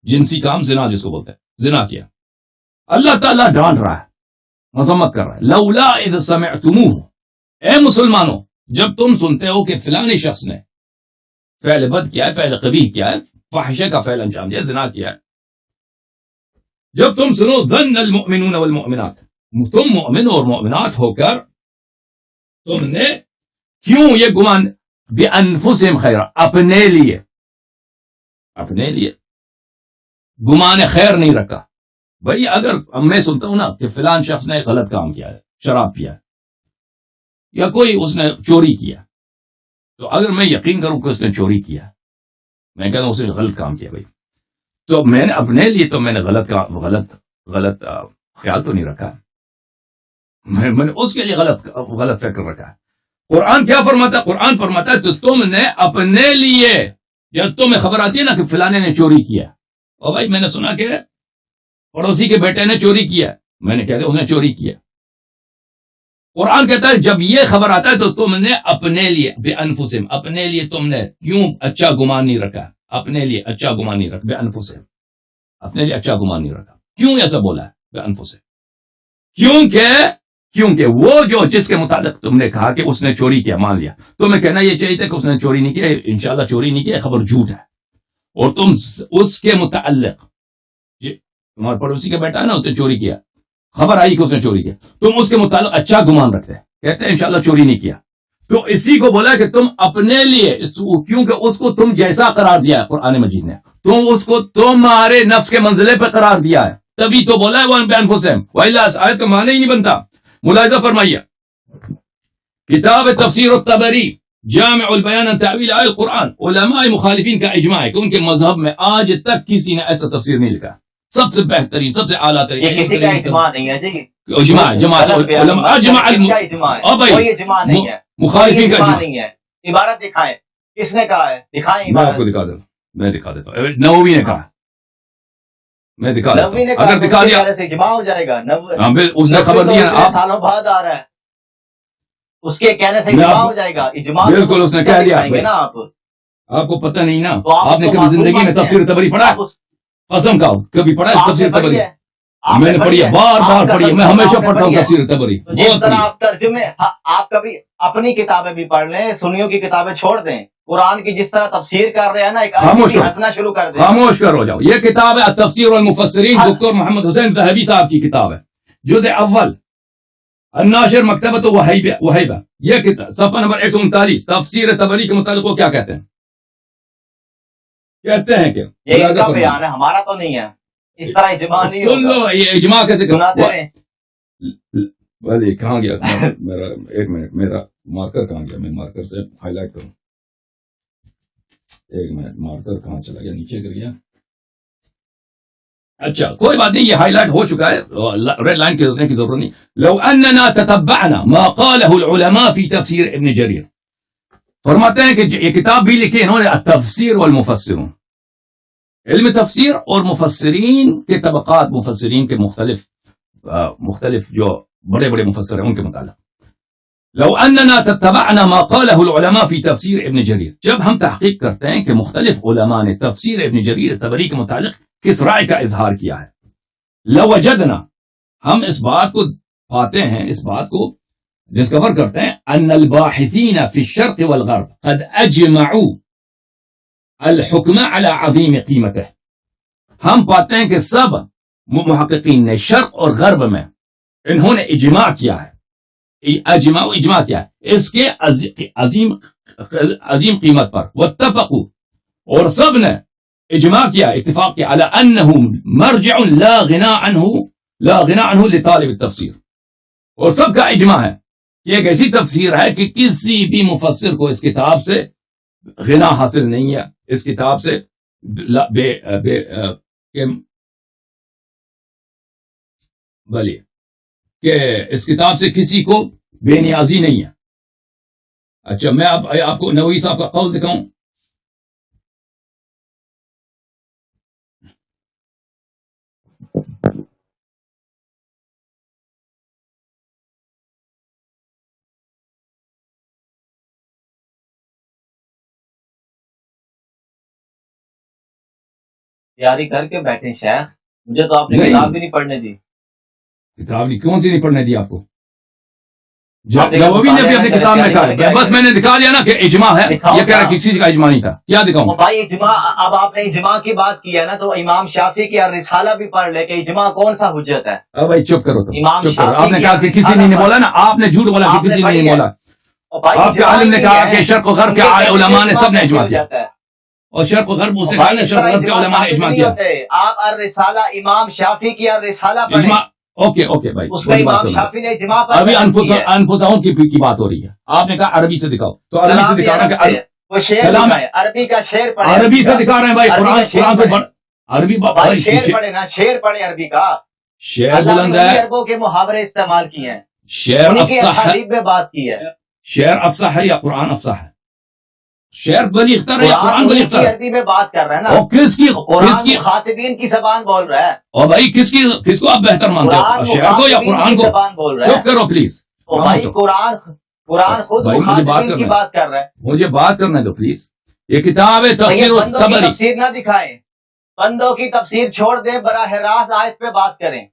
جنسی کام, زنا جس کو بولتے ہیں, زنا کیا. اللہ تعالیٰ ڈانٹ رہا ہے, مذمت کر رہا ہے. لولا اذ سمعتموه, اے مسلمانوں جب تم سنتے ہو کہ فلانے شخص نے فعل بد کیا ہے, فعل قبیح کیا ہے, فاحشہ کا فعل انجام دیا, زنا کیا ہے, جب تم سنو ظن المؤمنون والمؤمنات, تم مؤمن اور مؤمنات ہو کر تم نے کیوں یہ گمان بانفسہم خیرا, اپنے لیے گمان خیر نہیں رکھا. بھئی اگر میں سنتا ہوں نا کہ فلان شخص نے غلط کام کیا ہے, شراب پیا ہے یا کوئی اس نے چوری کیا, تو اگر میں یقین کروں کہ اس نے چوری کیا, میں کہتا ہوں اس نے غلط کام کیا بھائی, تو میں نے اپنے لیے تو میں نے غلط خیال تو نہیں رکھا, میں نے اس کے لیے غلط فکر رکھا ہے. قرآن کیا فرماتا ہے؟ قرآن فرماتا ہے تو تم نے اپنے لیے, یا تمہیں خبر آتی ہے نا کہ فلانے نے چوری کیا, اور بھائی میں نے سنا کہ پڑوسی کے بیٹے نے چوری کیا, میں نے کہتے اس نے چوری کیا. قرآن کہتا ہے جب یہ خبر آتا ہے تو تم نے اپنے لیے بانفسہم, اپنے لیے تم نے کیوں اچھا گمان نہیں رکھا, اپنے لیے اچھا گمان نہیں رکھا, بانفسہم, اپنے لیے اچھا گمان نہیں رکھا. کیوں ایسا بولا ہے بانفسہم؟ کیونکہ وہ جو جس کے متعلق تم نے کہا کہ اس نے چوری کیا, مان لیا, تمہیں کہنا یہ چاہیے تھا کہ اس نے چوری نہیں کیا, انشاءاللہ چوری نہیں کیا, خبر جھوٹ ہے, اور تم اس کے متعلق, تمہارے پڑوسی کا بیٹا ہے نا, اس نے چوری کیا, خبر آئی کہ اس نے چوری کیا, تم اس کے متعلق اچھا گمان رکھتے ہیں, کہتے ہیں انشاءاللہ چوری نہیں کیا. تو اسی کو بولا کہ تم اپنے لیے, کیونکہ اس کو تم جیسا قرار دیا ہے قرآن مجید نے, تم اس کو تمہارے نفس کے منزلے پہ قرار دیا ہے, تبھی تو بولا ہے وہ بانفسہم, والا اس آیت کا معنی ہی نہیں بنتا. ملاحظہ فرمائیے کتاب تفسیر الطبری جامع البیان عن تأویل آیات القرآن, علماء مخالفین کا اجماع ہے کہ ان کے مذہب میں آج تک کسی نے ایسا تفسیر نہیں لکھا. سب سے بہترین, سب سے اعلیٰ ترین, یہ کسی کا اجماع نہیں ہے جی, جماعت علماء اجماع نہیں ہے, مخالفین کا اجماع نہیں ہے. عبارت دکھائیں, کس نے کہا ہے, دکھائیں. میں آپ کو دکھا دیتا ہوں, نووی نے کہا, میں دکھا دیتا ہوں, اگر دکھا دیا اجماع ہو جائے گا. اس نے خبر دیا, آپ سالوں بعد آ رہا ہے, اس کے کہنے سے اجماع ہو جائے گا. اجماع بالکل اس نے کہہ دیا نا, آپ کو پتہ نہیں نا, آپ نے کبھی زندگی میں تفسیر طبری پڑھا, قسم کا کبھی پڑھا ہے تفسیر طبری؟ میں نے پڑھی ہے, بار بار پڑھی ہے, میں ہمیشہ پڑھتا ہوں تفسیر طبری. جس طرح آپ ترجمے, آپ کبھی اپنی کتابیں بھی پڑھ لیں, سنیوں کی کتابیں چھوڑ دیں, قرآن کی جس طرح تفسیر کر رہے ہیں نا, ایک ہنسنا شروع کر دیں. خاموش کر ہو جاؤ. یہ کتاب ہے التفسیر والمفسرین, دکتور محمد حسین ذہبی صاحب کی کتاب ہے, جزء اول, الناشر مکتبۃ وہیبہ. یہ کتاب صفحہ نمبر 139, تفسیر طبری کے متعلق وہ کیا کہتے ہیں کہ یہ اس کا بیان ہے, ہمارا تو نہیں ہے. اس طرح اجماع نہیں سن لو, یہ اجماع کیسے سناتے ہیں. بھلے کہاں گیا میرا, ایک منٹ, میرا مارکر کہاں گیا, میں مارکر سے ہائی لائٹ کروں. ایک منٹ, مارکر کہاں چلا گیا, نیچے کر گیا. اچھا کوئی بات نہیں, یہ ہائی لائٹ ہو چکا ہے, ریڈ لائن کرنے کی ضرورت نہیں. لو اننا تتبعنا ما قاله العلماء في تفسیر ابن جریر, فرماتے ہیں کہ یہ کتاب بھی لکھی انہوں نے التفسیر والمفسرون, علم تفسیر اور مفسرین کے طبقات, مفسرین کے مختلف جو بڑے بڑے مفسر ہیں ان کے متعلق. لو اننا تتبعنا ما قاله العلماء في تفسیر ابن جریر, جب ہم تحقیق کرتے ہیں کہ مختلف علماء نے تفسیر ابن جریر طبری کے متعلق کس رائے کا اظہار کیا ہے, لوجدنا, ہم اس بات کو پاتے ہیں, اس بات کو ڈسکور کرتے ہیں, ان الباحثین فی الشرق والغرب قد اجمعوا الحکم علی عظیم قیمتہ, ہم پاتے ہیں کہ سب محققین نے شرق اور غرب میں انہوں نے اجماع کیا ہے اجماع اجماع کیا ہے اس کے عظیم قیمت پر. واتفقوا اور سب نے اجماع کیا اتفاق کیا على انه مرجع لا غنى عنه لطالب التفسیر. اور سب کا اجماع ہے کہ ایک ایسی تفسیر ہے کہ کسی بھی مفسر کو اس کتاب سے غنا حاصل نہیں ہے. اس کتاب سے کہ اس کتاب سے کسی کو بے نیازی نہیں ہے. اچھا میں اب آپ کو نووی صاحب کا قول دکھاؤں. تیاری کر کے بیٹھے شیخ, مجھے تو آپ نے کتاب بھی نہیں پڑھنے دی. کتاب نہیں کون سی نہیں پڑھنے دی آپ کو؟ نووی نے بھی اپنی کتاب میں کہا ہے. بس میں نے دکھا دیا نا کہ اجماع ہے. یہ کہہ رہا کہ کسی کا اجماع نہیں تھا. کیا دکھاؤں بھائی اجماع؟ اب آپ نے اجماع کی بات کی ہے نا, تو امام شافعی کی رسالہ بھی پڑھ لے کہ اجماع کون سا حجت ہے. اب بھائی چپ کرو تم, چپ کرو. آپ نے کہا کہ کسی نے نہیں بولا نا, آپ نے جھوٹ بولا کہ کسی نے نہیں بولا. آپ کے عالم نے کہا کہ شرق و غرب کے علماء نے سب نے اجماع کیا, اور شرق و غرب اسے کہا نا شرق و غرب کے علماء نے اجماع کیا. آپ الرسالہ امام شافعی کی الرسالہ پڑھیں. اوکے بھائی, اس کا امام شافعی نے اجماع پر ابھی انفسہم کی بات ہو رہی ہے. آپ نے کہا عربی سے دکھاؤ, تو عربی سے دکھا رہا ہے وہ شعر ہے, عربی کا شعر پڑھیں. عربی سے دکھا رہے ہیں بھائی, قرآن سے عربی شعر پڑھے نا, شعر پڑھے عربی کا. شعر بلند ہے, عربوں کے محاورے استعمال کیے ہیں, شعر افصح ہے. میں بات کی ہے. شعر افصح ہے یا قرآن افصح ہے؟ شعر بلیغتر ہے یا قرآن بلیغتر ہے؟ عربی میں بات کر رہا ہے نا. اور کس کی خاطبین کی زبان بول رہا ہے. اور بھائی کس کو آپ بہتر مانتے ہو, شعر کو یا قرآن کو؟ چپ کرو پلیز. بھائی قرآن خود مخاطبین کی بات کر رہا ہے. مجھے بات کرنے دو پلیز. یہ کتاب ہے تفسیر الطبری. تفسیر نہ دکھائیں, بندوں کی تفسیر چھوڑ دیں, براہ راست آیت پہ بات کریں.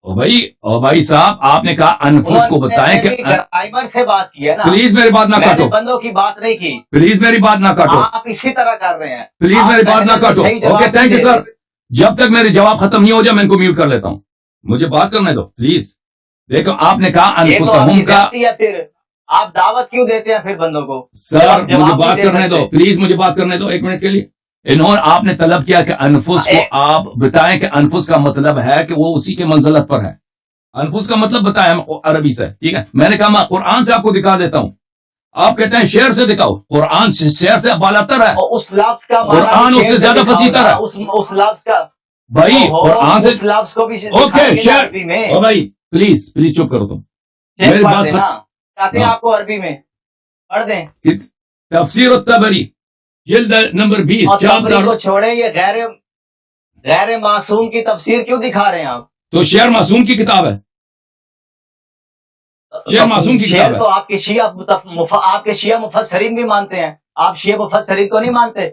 اور بھائی صاحب آپ نے کہا انفس کو بتائیں کہ ٹائمر سے بات کی ہے نا. پلیز میری بات نہ کاٹو, بندوں کی بات نہیں کی. پلیز میری بات نہ کاٹو, آپ اسی طرح کر رہے ہیں. پلیز میری بات نہ کاٹو. Okay thank you sir. جب تک میرے جواب ختم نہیں ہو جائے میں ان کو میوٹ کر لیتا ہوں. مجھے بات کرنے دو پلیز. دیکھو آپ نے کہا انفسہم کا, پھر آپ دعوت کیوں دیتے ہیں پھر بندوں کو؟ سر مجھے بات کرنے دو پلیز, مجھے بات کرنے دو 1 منٹ کے لیے. آپ نے طلب کیا کہ انفس کو آپ بتائیں کہ انفس کا مطلب ہے کہ وہ اسی کے منزلت پر ہے. انفس کا مطلب بتائیں عربی سے, ٹھیک ہے. میں نے کہا میں قرآن سے آپ کو دکھا دیتا ہوں. آپ کہتے ہیں شعر سے دکھاؤ. قرآن شعر سے بالاتر ہے, اس لفظ کا قرآن اس سے زیادہ فصیح تر ہے. اس لفظ کا بھائی قرآن سے لفظ کو بھی اوکے شعر. او بھائی پلیز چپ کرو تم. میری بات چاہتے ہیں آپ کو عربی میں پڑھ دیں. تفسیر الطبری جلد نمبر 20 چاپدار کو چھوڑیں. یہ غیر معصوم کی تفسیر کیوں دکھا رہے ہیں آپ؟ تو شعر معصوم کی کتاب ہے. شعر معصوم کی کتاب ہے. تو آپ کے شیعہ مفسرین بھی مانتے ہیں, آپ شیعہ مفسرین کو نہیں مانتے.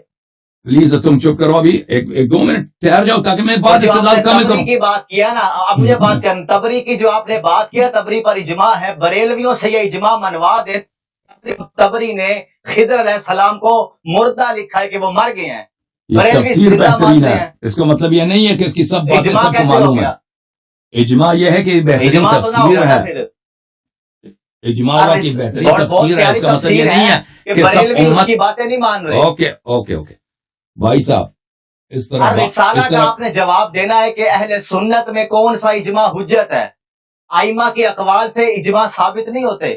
پلیز تم چپ کرو ابھی 1-2 منٹ ٹھہر جاؤ تاکہ میں بات استدلال کم کروں. کی بات کیا نا, اب مجھے بات کریں تبری کی. جو آپ نے بات کیا تبری پر اجماع ہے, بریلویوں سے یہ اجماع منوا دے. تبری نے خضر علیہ السلام کو مردہ لکھا ہے کہ وہ مر گئے ہیں. یہ تفسیر بہترین ہے, اس کا مطلب یہ نہیں ہے کہ اس کی سب باتیں سب کو معلوم ہے. اجماع یہ ہے کہ بہترین تفسیر ہے. اجماع کی بہترین تفسیر ہے, اس کا مطلب یہ نہیں ہے کہ سب امت کی باتیں نہیں مان رہے. اوکے بھائی صاحب اس طرح رسالہ کا آپ نے جواب دینا ہے کہ اہل سنت میں کون سا اجماع حجت ہے. ائمہ کے اقوال سے اجماع ثابت نہیں ہوتے.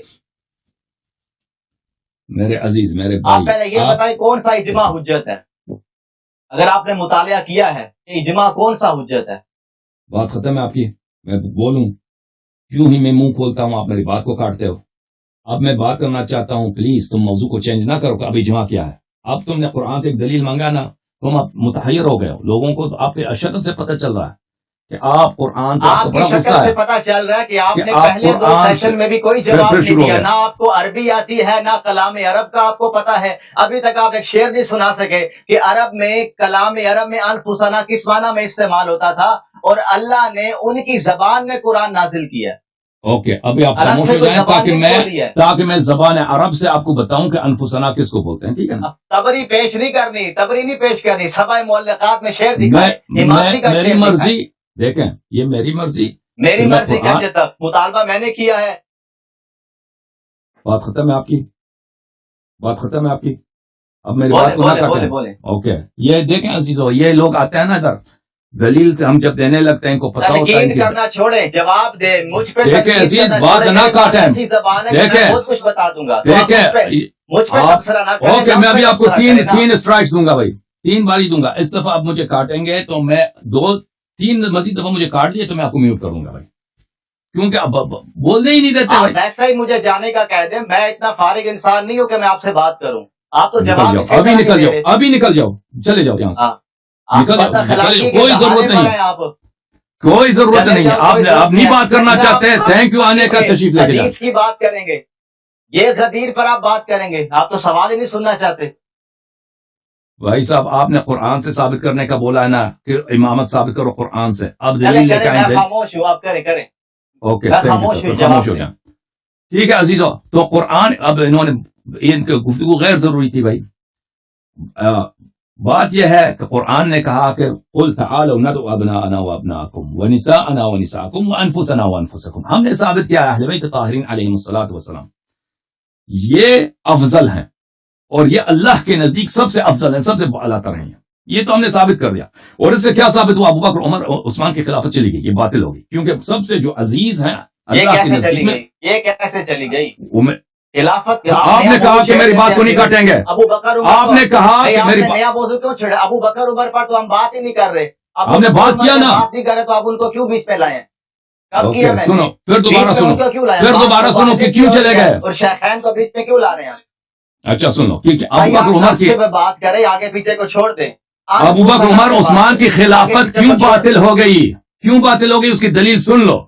میرے عزیز میرے آپ پہلے یہ بتائیں کون سا اجماع حجت ہے. اگر آپ نے مطالعہ کیا ہے کہ اجماع کون سا حجت ہے. بات ختم ہے آپ کی. میں بولوں کیوں ہی میں منہ کھولتا ہوں, آپ میری بات کو کاٹتے ہو. اب میں بات کرنا چاہتا ہوں, پلیز تم موضوع کو چینج نہ کرو کہ اب اجماع کیا ہے. اب تم نے قرآن سے ایک دلیل مانگا نا, تم اب متحیر ہو گئے ہو. لوگوں کو آپ کے اشد سے پتہ چل رہا ہے کہ آپ قرآن پہ آپ کو بڑا غصہ ہے. پتہ چل رہا ہے کہ آپ نے پہلے 2 سیشن میں بھی کوئی جواب نہیں دیا. نہ آپ کو عربی آتی ہے نہ کلام عرب کا آپ کو پتا ہے. ابھی تک آپ ایک شعر نہیں سنا سکے کہ عرب میں کلام عرب میں انفسنا کس معنی میں استعمال ہوتا تھا, اور اللہ نے ان کی زبان میں قرآن نازل کیا. اوکے ابھی آپ خاموش ہو جائیں تاکہ میں زبان عرب سے آپ کو بتاؤں کہ انفسنا کس کو بولتے ہیں, ٹھیک ہے نا. تبری پیش نہیں کرنی, تبری نہیں پیش کرنی. سبع معلقات میں شعر میری مرضی. دیکھیں یہ میری مرضی کا مطالبہ میں نے کیا ہے. بات ختم ہے آپ کی؟ بات ختم ہے آپ کی؟ اب میری بات کو نہ کاٹیں. اوکے. یہ دیکھیں عزیزو، یہ لوگ آتے ہیں نا ادھر دلیل سے ہم جب دینے لگتے ہیں ان کو پتا ہوتا ہے کرنا چھوڑیں، جواب دے مجھ پہ. دیکھیں عزیز، بات نہ کاٹیں. دیکھیں بہت کچھ بتا دوں گا. دیکھیں اوکے، میں ابھی آپ کو تین اسٹرائکس دوں گا بھائی، 3 باری دوں گا. اس دفعہ آپ مجھے کاٹیں گے تو میں 2-3 مزید دفعہ مجھے کاٹ دیے تو میں آپ کو میوٹ کروں گا بھائی، کیونکہ اب بولنے ہی نہیں دیتے بھائی. ویسا ہی مجھے جانے کا کہہ دیں، میں اتنا فارغ انسان نہیں ہوں کہ میں آپ سے بات کروں. آپ تو جواب ابھی نکل جاؤ، ابھی نکل جاؤ، چلے جاؤ یہاں سے. نکل جاؤ، کوئی ضرورت نہیں، کوئی ضرورت نہیں ہے. آپ نہیں بات کرنا چاہتے ہیں، تھینک یو آنے کا، تشریف لے کے جائیں. اس کی بات کریں گے، یہ غدیر پر آپ بات کریں گے، آپ تو سوال ہی نہیں سننا چاہتے. بھائی صاحب، آپ نے قرآن سے ثابت کرنے کا بولا ہے نا کہ امامت ثابت کرو قرآن سے. اب دلیل لے کے آئیں گے. خاموش ہوں، آپ کریں. اوکے، خاموش ہو جائیں. ٹھیک ہے عزیزو. تو قرآن، اب انہوں نے ان کی گفتگو غیر ضروری تھی بھائی. بات یہ ہے کہ قرآن نے کہا کہ قل تعالوا ندعو ابناءنا وابناءکم ونساءنا ونساءکم وانفسنا وانفسکم. ہم نے ثابت کیا اہل بیت طاہرین علیہم الصلوۃ والسلام یہ افضل ہیں اور یہ اللہ کے نزدیک سب سے افضل ہیں، سب سے اعلیٰ تر ہیں. یہ تو ہم نے ثابت کر دیا. اور اس سے کیا ثابت ہوا؟ ابوبکر عمر عثمان کی خلافت چلی گئی، یہ باطل ہوگی، کیونکہ سب سے جو عزیز ہیں اللہ کے نزدیک میں. یہ کیسے چلی گئی خلافت؟ آپ نے کہا کہ میری بات کو نہیں کاٹیں گے. آپ نے کہا کہ میری نیا موضوع کیوں چھڑا؟ ابو بکر عمر پر تو ہم بات ہی نہیں کر رہے. ہم نے بات کیا نا، بات نہیں کر رہے تو آپ ان کو کیوں بیچ پہ لائے؟ سنو، پھر دوبارہ سنو کہ کیوں چلے گئے اور شیخین کو بیچ میں کیوں لا رہے ہیں؟ اچھا سنو، کیونکہ ابو بکر عمر کی بات کرے، آگے پیچھے کو چھوڑ دیں. ابو بکر عمر عثمان کی خلافت کیوں باطل ہو گئی؟ کیوں باطل ہو گئی؟ اس کی دلیل سن لو.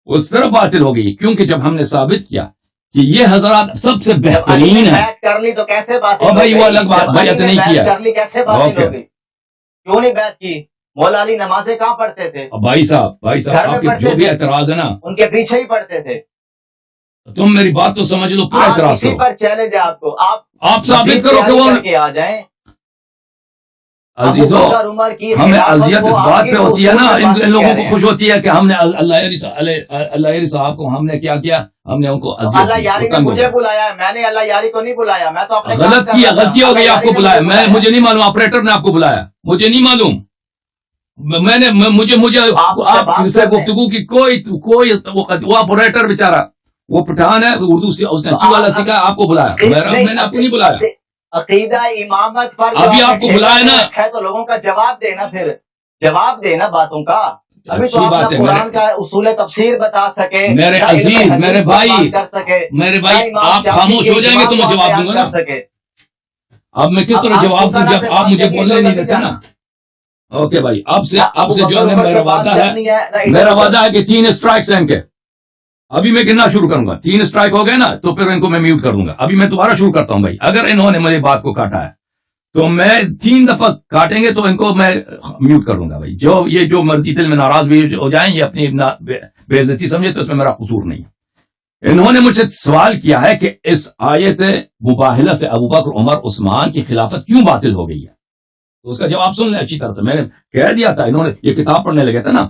اس طرح باطل ہو گئی کیونکہ جب ہم نے ثابت کیا کہ یہ حضرات سب سے بہترین ہیں. بیعت کر لی تو کیسے بات؟ اور بھائی وہ الگ بات، بیعت نہیں کیا. کر لی کیسے بات ہوگی؟ کیوں نہیں بیعت کی؟ مولا علی نمازیں کہاں پڑھتے تھے؟ بھائی صاحب آپ کے جو بھی اعتراض ہے نا، ان کے پیچھے ہی پڑھتے تھے. تم میری بات تو سمجھ لو، پھر اعتراض کرو. پر چیلنج ہے آپ کو، آپ ثابت کرو کہ وہ آ جائیں. عزیزو، ہمیں اذیت اس بات پہ ہوتی ہے نا، ان لوگوں کو خوش ہوتی ہے کہ ہم نے اللہ یاری صاحب کو ہم نے کیا کیا، ہم نے ان کو اللہ یاری نے مجھے بلایا ہے، میں نے اللہ یاری کو نہیں بلایا. میں تو اپنے غلط کیا، غلطی ہو گئی. آپ کو بلایا، مجھے نہیں معلوم، آپریٹر نے آپ کو بلایا، مجھے نہیں معلوم. میں نے مجھے آپ سے گفتگو کی کوئی وہ آپریٹر بیچارہ وہ پٹھان ہے، اردو سے اس نے اچھی والا سیکھا، آپ کو بلایا. میں نے آپ کو نہیں بلایا. عقیدہ امامت پر ابھی آپ کو بلایا نا، تو لوگوں کا جواب دینا، پھر جواب دینا باتوں کا. ابھی تو بات ہے، قرآن کا اصول تفسیر بتا سکے، میرے عزیز، میرے بھائی، آپ خاموش ہو جائیں گے تو میں جواب دوں گا نا. اب میں کس طرح جواب دوں جب آپ مجھے بولنے نہیں دیتے نا. اوکے بھائی، اب سے جو ہے میرا وعدہ ہے کہ 3 اسٹرائکس ہیں ان کے. ابھی میں گننا شروع کروں گا. 3 اسٹرائک ہو گئے نا تو پھر ان کو میں میوٹ کر دوں گا. ابھی میں دوبارہ شروع کرتا ہوں بھائی. اگر انہوں نے میری بات کو کاٹا ہے تو میں 3 دفعہ کاٹیں گے تو ان کو میں میوٹ کر دوں گا بھائی. جو مرضی دل میں ناراض بھی ہو جائیں، یہ اپنی بے عزتی سمجھے تو اس میں میرا قصور نہیں ہے. انہوں نے مجھ سے سوال کیا ہے کہ اس آیت مباہلہ سے ابوبکر عمر عثمان کی خلافت کیوں باطل ہو گئی ہے. تو اس کا جواب سن لیں اچھی طرح سے. میں نے کہہ دیا تھا، انہوں نے یہ کتاب پڑھنے لگے تھے نا،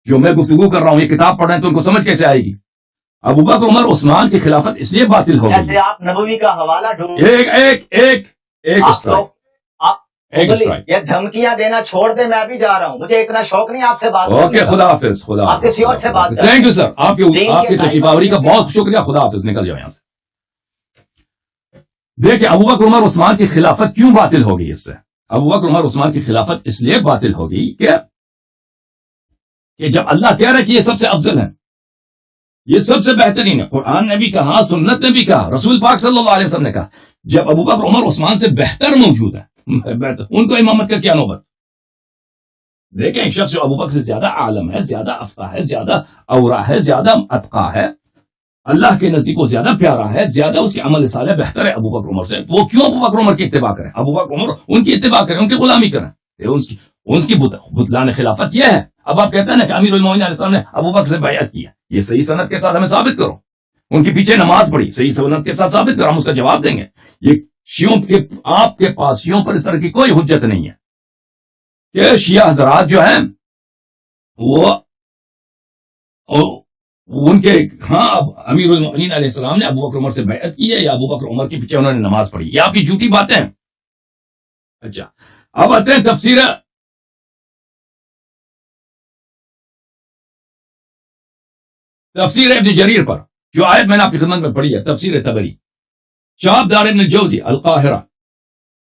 جو میں گفتگو کر رہا ہوں یہ کتاب پڑھ رہے ہیں تو ان کو سمجھ کیسے آئے گی. ابوبکر عمر عثمان کی خلافت اس لیے باطل ہو گئی. آپ نبوی کا حوالہ ڈھونڈ. ایک اسٹرائک. یہ دھمکیاں دینا چھوڑ دیں، میں بھی جا رہا ہوں، مجھے اتنا شوق نہیں آپ سے بات. اوکے، خدا حافظ. آپ کسی اور سے بات. تھینک یو سر، آپ کی تشریف آوری کا بہت شکریہ. خدا حافظ. نکل جاؤ یہاں سے. دیکھیں ابوبکر عمر عثمان کی خلافت کیوں باطل ہو گئی. اس سے ابوبکر عمر عثمان کی خلافت اس لیے باطل ہو گئی کہ جب اللہ کہہ رہا ہے کہ یہ سب سے افضل ہے، یہ سب سے بہترین ہے، قرآن نے بھی کہا، سنت نے بھی کہا، رسول پاک صلی اللہ علیہ وسلم نے کہا، جب ابوبکر عمر عثمان سے بہتر موجود ہے ان کو امامت کا کیا نوبت. دیکھیں ایک شخص جو ابوبکر سے زیادہ عالم ہے، زیادہ افقہ ہے، زیادہ اورا ہے، زیادہ اتقا ہے، اللہ کے نزدیک وہ زیادہ پیارا ہے، زیادہ اس کے عمل صالح بہتر ہے ابوبکر عمر سے. وہ کیوں ابوبکر عمر کی اتباع کریں؟ ابوبکر عمر ان کی اتباع کریں، ان کی غلامی کریں. ان کی بطلان خلافت یہ ہے. اب آپ کہتے ہیں نا کہ امیر المومنین علیہ السلام نے ابوبکر سے بیعت کی ہے، یہ صحیح سند کے ساتھ ہمیں ثابت کرو. ان کے پیچھے نماز پڑھی، صحیح سند کے ساتھ ثابت کرو، ہم اس کا جواب دیں گے. یہ شیعوں کے آپ کے پاس شیعوں پر اس طرح کی کوئی حجت نہیں ہے کہ شیعہ حضرات جو ہیں وہ ان کے ہاں اب امیر المؤمنین علیہ السلام نے ابو بکر عمر سے بیعت کی ہے یا ابو بکر عمر کے پیچھے انہوں نے نماز پڑھی، یہ آپ کی جھوٹی باتیں ہیں. اچھا اب آتے ہیں تفسیر ابن جریر پر، جو آیت میں نے آپ کی خدمت میں پڑھی ہے، تفسیر طبری. شہاب دار ابن الجوزی القاہرہ،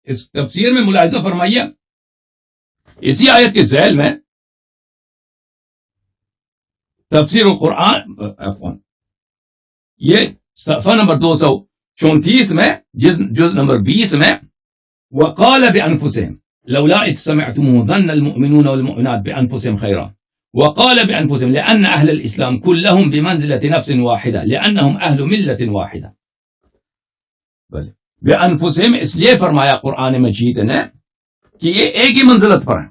اس تفسیر میں ملاحظہ فرمائیے اسی آیت کے ذیل میں تفسیر القرآن یہ صفحہ نمبر 234 میں جز نمبر 20 میں وقال بأنفسهم لولا إذ سمعتموه ظن المؤمنون والمؤمنات بأنفسهم خيرا وقال بأنفسهم لأن أهل الإسلام كلهم بمنزلة نفس واحدة لأنهم أهل ملة واحدة. بأنفسهم اس لیے فرمایا قرآن مجید نے کہ یہ ایک ہی منزلت پر ہیں.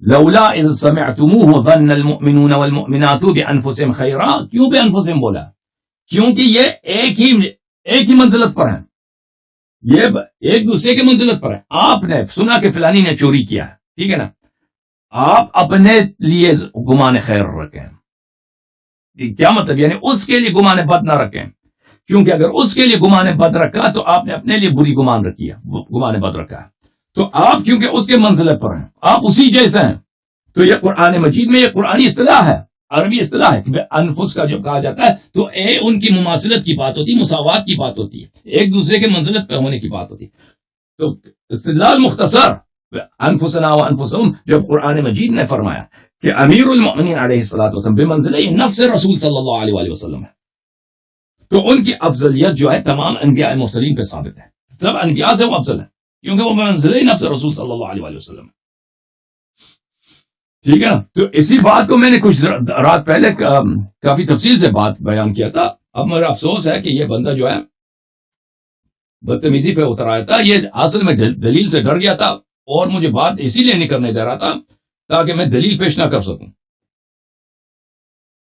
لولا اذ سمعتموه ظن المؤمنون والمؤمنات بانفسهم خیرا، کیوں بانفسهم بولا؟ کیونکہ یہ ایک ہی منزلت پر ہیں، یہ ایک دوسرے کے منزلت پر ہیں. آپ نے سنا کہ فلانی نے چوری کیا ہے، ٹھیک ہے نا، آپ اپنے لیے گمان خیر رکھیں. کیا مطلب؟ یعنی اس کے لیے گمان بد نہ رکھیں، کیونکہ اگر اس کے لیے گمان بد رکھا تو آپ نے اپنے لیے بری گمان بد رکھا ہے. تو آپ کیونکہ اس کے منزلت پر ہیں، آپ اسی جیسے ہیں. تو یہ قرآن مجید میں یہ قرآنی اصطلاح ہے، عربی اصطلاح ہے کہ انفس کا جو کہا جاتا ہے تو ان کی مماثلت کی بات ہوتی ہے، مساوات کی بات ہوتی ہے، ایک دوسرے کے منزلت پہ ہونے کی بات ہوتی ہے. تو استدلال مختصر انفسنا و انفسهم جب قرآن مجید نے فرمایا کہ امیر المؤمنین علیہ الصلوۃ والسلام بمنزلہ نفس رسول صلی اللہ علیہ وآلہ وسلم ہے، تو ان کی افضلیت جو ہے تمام انبیاء مرسلین پہ ثابت ہے. سب انبیاء سے وہ افضل ہے کیونکہ وہ بمنزلہ نفس رسول صلی اللہ علیہ وآلہ وسلم ہے. ٹھیک ہے نا. تو اسی بات کو میں نے کچھ رات پہلے کافی تفصیل سے بات بیان کیا تھا. اب میرا افسوس ہے کہ یہ بندہ جو ہے بدتمیزی پہ اتر آیا تھا. یہ اصل میں دلیل سے ڈر گیا تھا اور مجھے بات اسی لیے نہیں کرنے دے رہا تھا تاکہ میں دلیل پیش نہ کر سکوں.